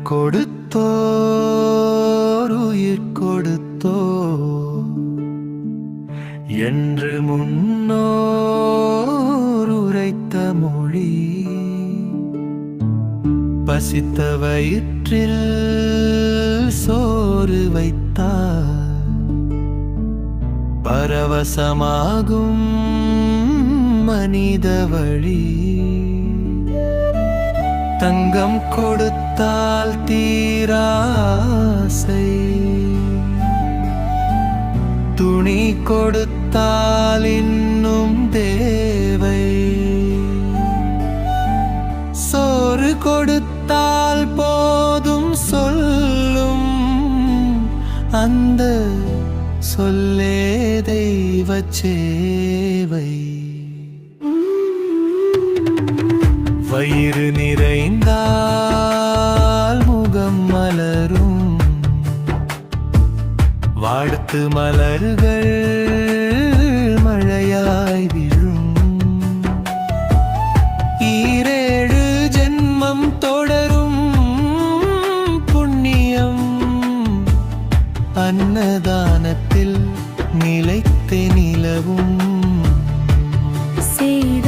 கொடுத்தோர் உயிர் கொடுத்தோ என்று முன்னோர் உரைத்த மொழி பசித்த வயிற்றில் சோறு வைத்தார் பரவசமாகும் மனித வழி தங்கம் கொடுத்தால் தீராசை துணி கொடுத்தால் இன்னும் தேவை சோறு கொடுத்தால் போதும் சொல்லும் அந்த சொல்லே தெய்வச் சேவை வயிறு நிறைந்தால் முகம் மலரும் வாழ்த்து மலர்கள் மழையாய் விழும் ஈரேழு ஜென்மம் தொடரும் புண்ணியம் அன்னதானத்தில் நிலைத்து நிலவும் செய்த